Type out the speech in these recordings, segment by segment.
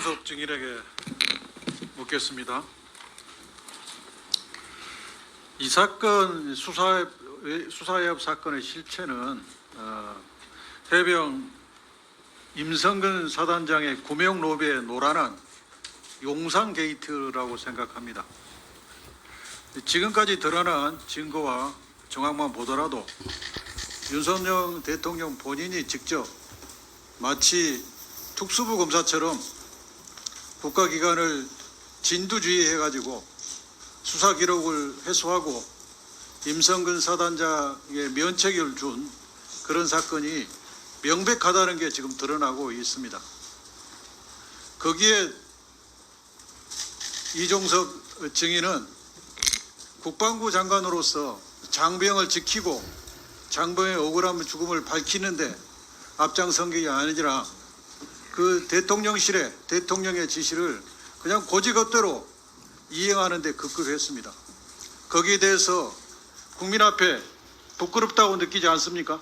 이종섭 증인에게 묻겠습니다. 이 사건 수사외압 사건의 실체는 해병 임성근 사단장의 구명 로비에 노란한 용산 게이트라고 생각합니다. 지금까지 드러난 증거와 정황만 보더라도 윤석열 대통령 본인이 직접 마치 특수부 검사처럼 국가기관을 진두지휘해가지고 수사 기록을 회수하고 임성근 사단장의 면책을 준 그런 사건이 명백하다는 게 지금 드러나고 있습니다. 거기에 이종섭 증인은 국방부 장관으로서 장병을 지키고 장병의 억울한 죽음을 밝히는데 앞장선 게 아니라 그 대통령실에 대통령의 지시를 그냥 고지것대로 이행하는 데 급급했습니다. 거기에 대해서 국민 앞에 부끄럽다고 느끼지 않습니까?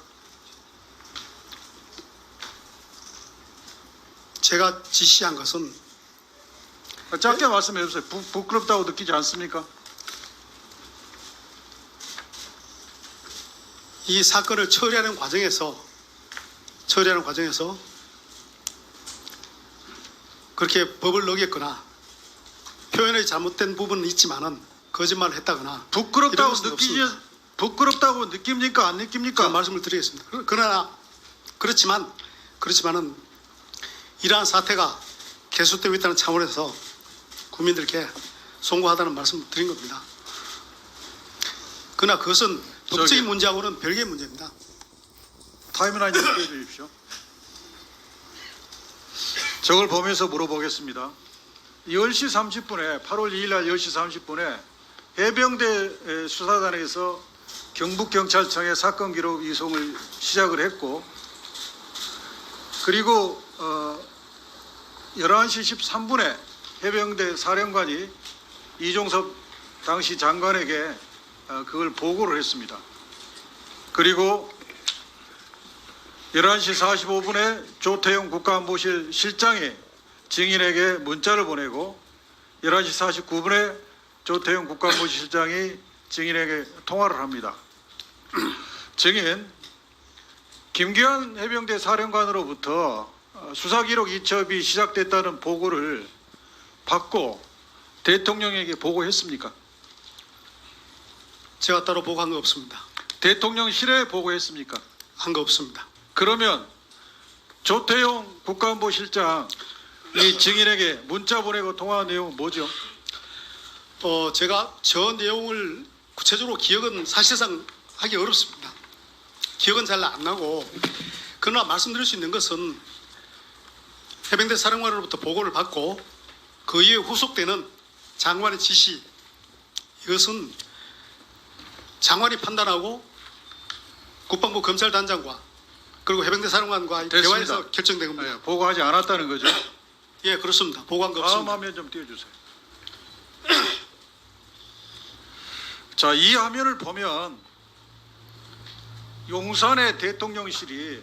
제가 지시한 것은 짧게 말씀해 주세요. 부끄럽다고 느끼지 않습니까? 이 사건을 처리하는 과정에서 그렇게 법을 어겼거나 표현이 잘못된 부분은 있지만은 거짓말을 했다거나 부끄럽다고 이런 것은 없습니다. 부끄럽다고 느낍니까? 안 느낍니까? 제가 말씀을 드리겠습니다. 그러나 그렇지만은 이러한 사태가 계속되고 있다는 차원에서 국민들께 송구하다는 말씀을 드린 겁니다. 그러나 그것은 법적인 문제하고는 별개의 문제입니다. 타임라인 좀 띄워주십시오. 저걸 보면서 물어보겠습니다. 10시 30분에 8월 2일 날 10시 30분에 해병대 수사단에서 경북경찰청에 사건 기록 이송을 시작을 했고, 그리고 11시 13분에 해병대 사령관이 이종섭 당시 장관에게 그걸 보고를 했습니다. 그리고 11시 45분에 조태용 국가안보실 실장이 증인에게 문자를 보내고 11시 49분에 조태용 국가안보실 실장이 증인에게 통화를 합니다. 증인 김기환 해병대 사령관으로부터 수사기록 이첩이 시작됐다는 보고를 받고 대통령에게 보고했습니까? 제가 따로 보고한 거 없습니다. 대통령실에 보고했습니까? 한 거 없습니다. 그러면 조태용 국가안보실장 이 증인에게 문자 보내고 통화한 내용은 뭐죠? 제가 저 내용을 구체적으로 기억은 사실상 하기 어렵습니다. 기억은 잘 안 나고, 그러나 말씀드릴 수 있는 것은 해병대 사령관으로부터 보고를 받고 그 이후에 후속되는 장관의 지시, 이것은 장관이 판단하고 국방부 검찰단장과 그리고 해병대 사령관과 대화에서 결정된 겁니다. 네, 보고하지 않았다는 거죠? 예, 그렇습니다. 보고한 거 다음 없습니다. 화면 좀 띄워주세요. 자, 이 화면을 보면 용산의 대통령실이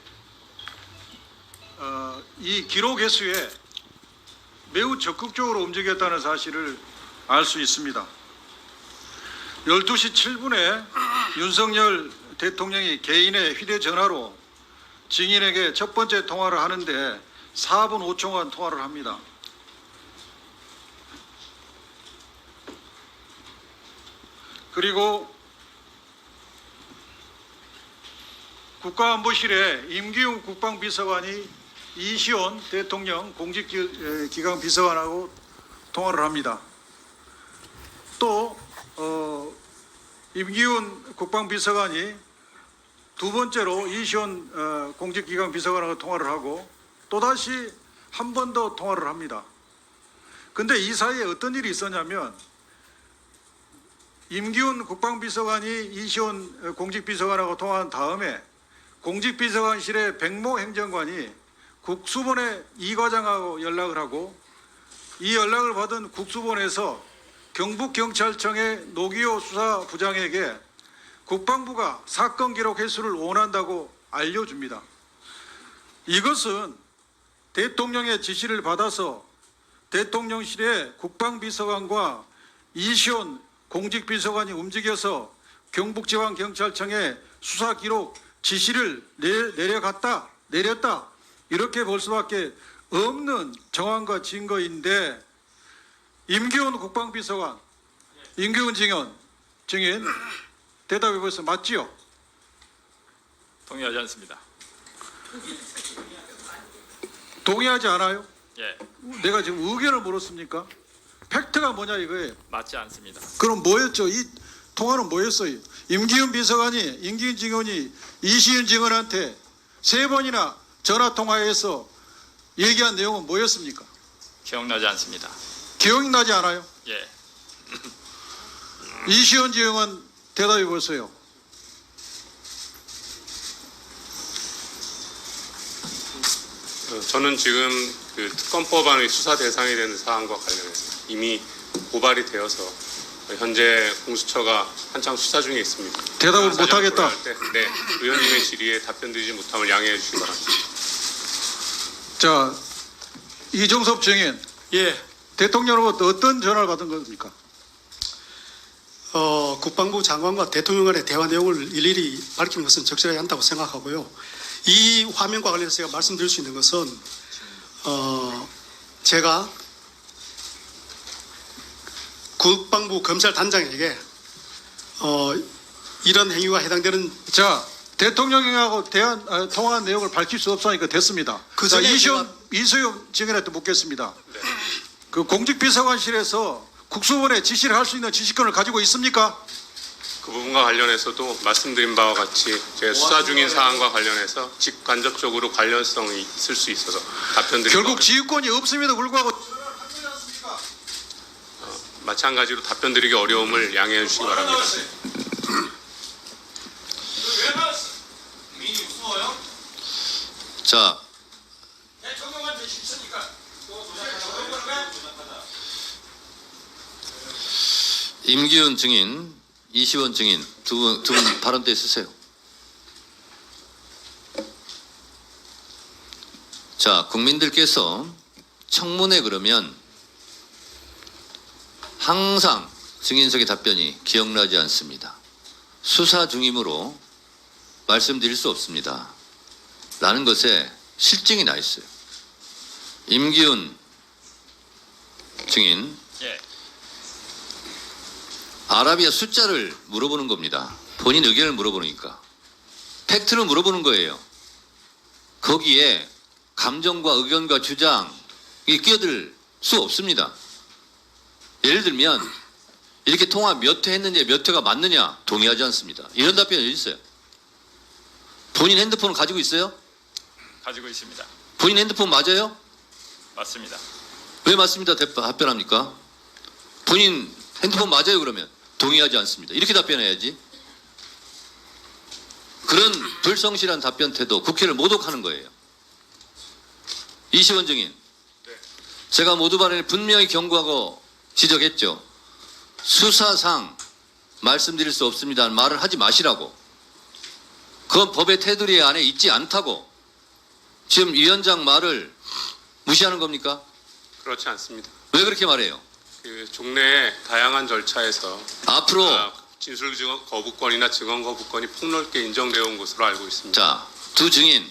이 기록 회수에 매우 적극적으로 움직였다는 사실을 알 수 있습니다. 12시 7분에 윤석열 대통령이 개인의 휴대전화로 증인에게 첫 번째 통화를 하는데 4분 5초간 통화를 합니다. 그리고 국가안보실에 임기훈 국방비서관이 이시온 대통령 공직기강 비서관하고 통화를 합니다. 또 임기훈 국방비서관이 두 번째로 이시온 공직기강 비서관하고 통화를 하고 또다시 한 번 더 통화를 합니다. 근데 이 사이에 어떤 일이 있었냐면 임기훈 국방비서관이 이시온 공직비서관하고 통화한 다음에 공직비서관실의 백모 행정관이 국수본의 이 과장하고 연락을 하고 이 연락을 받은 국수본에서 경북경찰청의 노기호 수사부장에게 국방부가 사건 기록 회수를 원한다고 알려줍니다. 이것은 대통령의 지시를 받아서 대통령실의 국방비서관과 이시온 공직비서관이 움직여서 경북지방경찰청에 수사 기록 지시를 내렸다 이렇게 볼 수밖에 없는 정황과 증거인데 임기훈 국방비서관, 임기훈 증인 대답해 보세요. 맞지요? 동의하지 않습니다. 동의하지 않아요? 예, 내가 지금 의견을 물었습니까? 팩트가 뭐냐 이거예요. 맞지 않습니다. 그럼 뭐였죠? 이 통화는 뭐였어요? 임기훈 비서관이 임기훈 증인이 이시윤 증인한테 3번이나 전화 통화해서 얘기한 내용은 뭐였습니까? 기억나지 않습니다. 기억이 나지 않아요? 예, 이시윤 증인 대답해 보세요. 저는 지금 그 특검법안의 수사 대상이 되는 사안과 관련해서 이미 고발이 되어서 현재 공수처가 한창 수사 중에 있습니다. 대답을 사전 못하겠다. 고려할 때, 네, 의원님의 질의에 답변드리지 못함을 양해해 주시기 바랍니다. 자, 이종섭 증인 예, 대통령으로부터 어떤 전화를 받은 겁니까? 국방부 장관과 대통령 간의 대화 내용을 일일이 밝히는 것은 적절하지 않다고 생각하고요. 이 화면과 관련해서 제가 말씀드릴 수 있는 것은 제가 국방부 검찰단장에게 이런 행위가 해당되는 자, 대통령하고 통화한 내용을 밝힐 수 없으니까 됐습니다. 그 자, 전에 이수용 증인한테 묻겠습니다. 그 공직비서관실에서 국수본에 지시를 할 수 있는 지시권을 가지고 있습니까? 그 부분과 관련해서도 말씀드린 바와 같이 제 수사 중인 사안과 관련해서 직간접적으로 관련성이 있을 수 있어서 답변드리는 결국 지휘권이 없음에도 불구하고 마찬가지로 답변드리기 어려움을 양해해 주시기 바랍니다. 자, 임기훈 증인, 이시원 증인 두 분 발언 때 쓰세요. 자, 국민들께서 청문회 그러면 항상 증인석의 답변이 기억나지 않습니다. 수사 중이므로 말씀드릴 수 없습니다. 라는 것에 실증이 나 있어요. 임기훈 증인, 예, 아라비아 숫자를 물어보는 겁니다. 본인 의견을 물어보니까. 팩트를 물어보는 거예요. 거기에 감정과 의견과 주장이 끼어들 수 없습니다. 예를 들면 이렇게 통화 몇 회 했느냐, 몇 회가 맞느냐 동의하지 않습니다. 이런 답변이 어디 있어요? 본인 핸드폰을 가지고 있어요? 가지고 있습니다. 본인 핸드폰 맞아요? 맞습니다. 왜 맞습니다 답변합니까? 본인 핸드폰 맞아요 그러면 동의하지 않습니다. 이렇게 답변해야지. 그런 불성실한 답변 태도 국회를 모독하는 거예요. 이시원 증인, 제가 모두 발언에 분명히 경고하고 지적했죠. 수사상 말씀드릴 수 없습니다는 말을 하지 마시라고. 그건 법의 테두리 안에 있지 않다고. 지금 위원장 말을 무시하는 겁니까? 그렇지 않습니다. 왜 그렇게 말해요? 그 종래의 다양한 절차에서 앞으로 진술 증언 거부권이나 증언 거부권이 폭넓게 인정되어 온 것으로 알고 있습니다. 자, 두 증인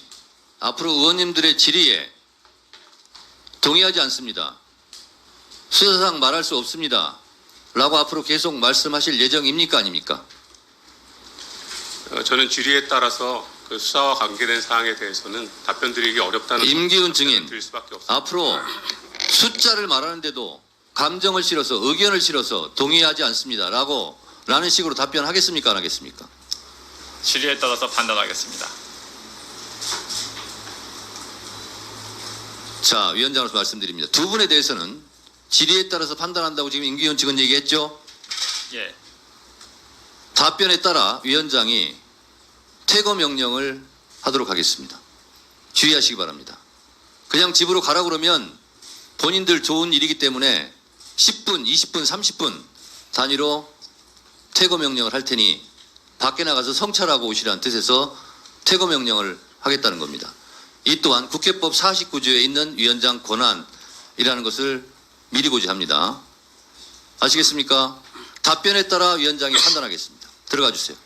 앞으로 의원님들의 질의에 동의하지 않습니다. 수사상 말할 수 없습니다. 라고 앞으로 계속 말씀하실 예정입니까 아닙니까? 저는 질의에 따라서 그 수사와 관계된 사항에 대해서는 답변드리기 어렵다는 임기훈 증인, 드릴 수밖에 없습니다. 앞으로 숫자를 말하는데도 감정을 실어서 의견을 실어서 동의하지 않습니다. 라는 식으로 답변하겠습니까 안 하겠습니까? 질의에 따라서 판단하겠습니다. 자, 위원장으로서 말씀드립니다. 두 분에 대해서는 질의에 따라서 판단한다고 지금 임기훈 측은 얘기했죠? 예, 답변에 따라 위원장이 퇴거 명령을 하도록 하겠습니다. 주의하시기 바랍니다. 그냥 집으로 가라 그러면 본인들 좋은 일이기 때문에 10분, 20분, 30분 단위로 퇴거 명령을 할 테니 밖에 나가서 성찰하고 오시라는 뜻에서 퇴거 명령을 하겠다는 겁니다. 이 또한 국회법 49조에 있는 위원장 권한이라는 것을 미리 고지합니다. 아시겠습니까? 답변에 따라 위원장이 판단하겠습니다. 들어가 주세요.